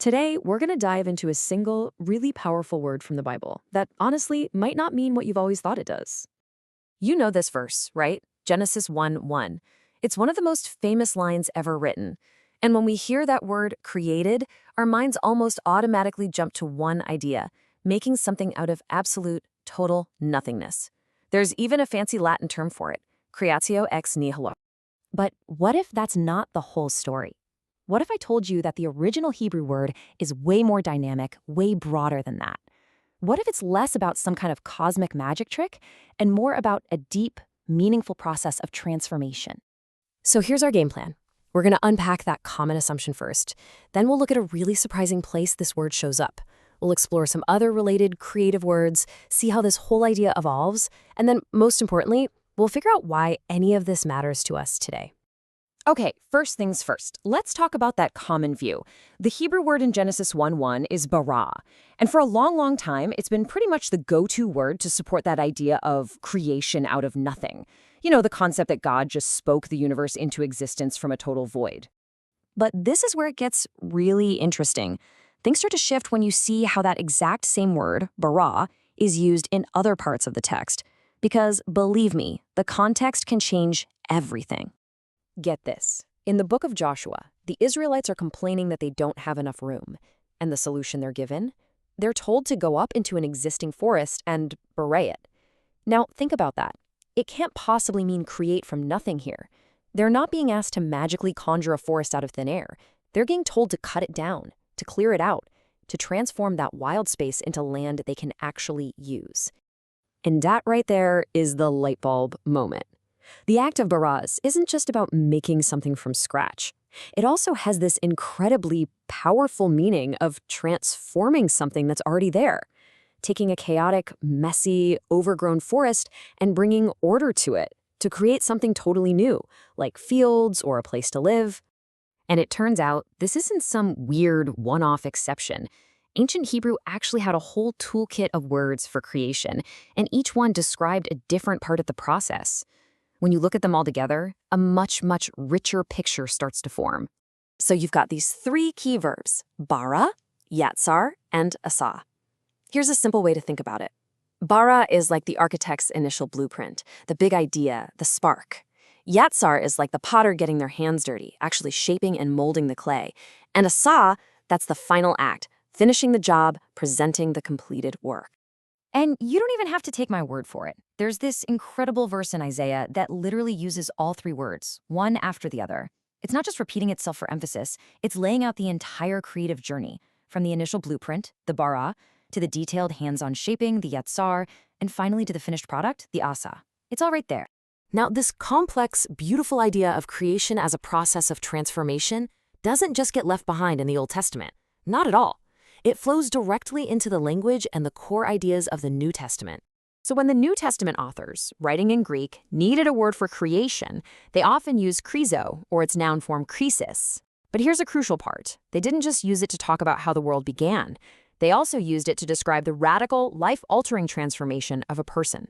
Today, we're going to dive into a single, really powerful word from the Bible that honestly might not mean what you've always thought it does. You know this verse, right? Genesis 1:1. It's one of the most famous lines ever written. And when we hear that word created, our minds almost automatically jump to one idea, making something out of absolute, total nothingness. There's even a fancy Latin term for it, creatio ex nihilo. But what if that's not the whole story? What if I told you that the original Hebrew word is way more dynamic, way broader than that? What if it's less about some kind of cosmic magic trick and more about a deep, meaningful process of transformation? So here's our game plan. We're going to unpack that common assumption first. Then we'll look at a really surprising place this word shows up. We'll explore some other related creative words, see how this whole idea evolves, and then, most importantly, we'll figure out why any of this matters to us today. Okay, first things first. Let's talk about that common view. The Hebrew word in Genesis 1:1 is bara. And for a long, long time, it's been pretty much the go-to word to support that idea of creation out of nothing. You know, the concept that God just spoke the universe into existence from a total void. But this is where it gets really interesting. Things start to shift when you see how that exact same word, bara, is used in other parts of the text. Because, believe me, the context can change everything. Get this. In the book of Joshua, the Israelites are complaining that they don't have enough room. And the solution they're given? They're told to go up into an existing forest and bury it. Now, think about that. It can't possibly mean create from nothing here. They're not being asked to magically conjure a forest out of thin air. They're being told to cut it down, to clear it out, to transform that wild space into land they can actually use. And that right there is the light bulb moment. The act of baraz isn't just about making something from scratch. It also has this incredibly powerful meaning of transforming something that's already there, taking a chaotic, messy, overgrown forest and bringing order to it to create something totally new, like fields or a place to live. And it turns out this isn't some weird one-off exception. Ancient Hebrew actually had a whole toolkit of words for creation, and each one described a different part of the process. When you look at them all together, a much, much richer picture starts to form. So you've got these three key verbs, Bara, Yatsar, and Asah. Here's a simple way to think about it. Bara is like the architect's initial blueprint, the big idea, the spark. Yatsar is like the potter getting their hands dirty, actually shaping and molding the clay. And Asah, that's the final act, finishing the job, presenting the completed work. And you don't even have to take my word for it. There's this incredible verse in Isaiah that literally uses all three words, one after the other. It's not just repeating itself for emphasis, it's laying out the entire creative journey, from the initial blueprint, the bara, to the detailed hands-on shaping, the yatsar, and finally to the finished product, the asah. It's all right there. Now, this complex, beautiful idea of creation as a process of transformation doesn't just get left behind in the Old Testament. Not at all. It flows directly into the language and the core ideas of the New Testament. So when the New Testament authors, writing in Greek, needed a word for creation, they often used krizo, or its noun form krisis. But here's a crucial part. They didn't just use it to talk about how the world began. They also used it to describe the radical, life-altering transformation of a person.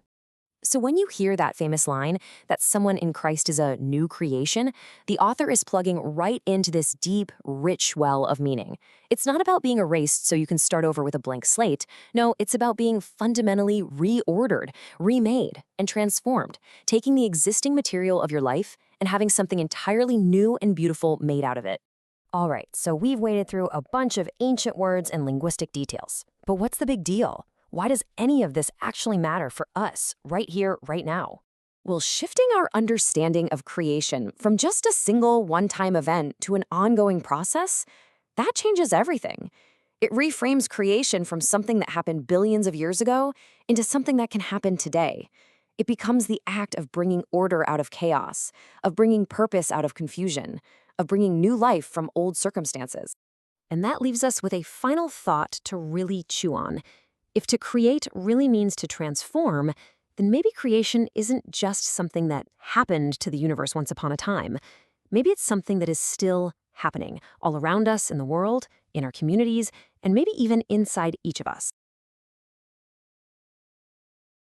So when you hear that famous line, that someone in Christ is a new creation, the author is plugging right into this deep, rich well of meaning. It's not about being erased so you can start over with a blank slate. No, it's about being fundamentally reordered, remade, and transformed, taking the existing material of your life and having something entirely new and beautiful made out of it. All right, so we've waded through a bunch of ancient words and linguistic details. But what's the big deal? Why does any of this actually matter for us, right here, right now? Well, shifting our understanding of creation from just a single one-time event to an ongoing process, that changes everything. It reframes creation from something that happened billions of years ago into something that can happen today. It becomes the act of bringing order out of chaos, of bringing purpose out of confusion, of bringing new life from old circumstances. And that leaves us with a final thought to really chew on. If to create really means to transform, then maybe creation isn't just something that happened to the universe once upon a time. Maybe it's something that is still happening all around us in the world, in our communities, and maybe even inside each of us.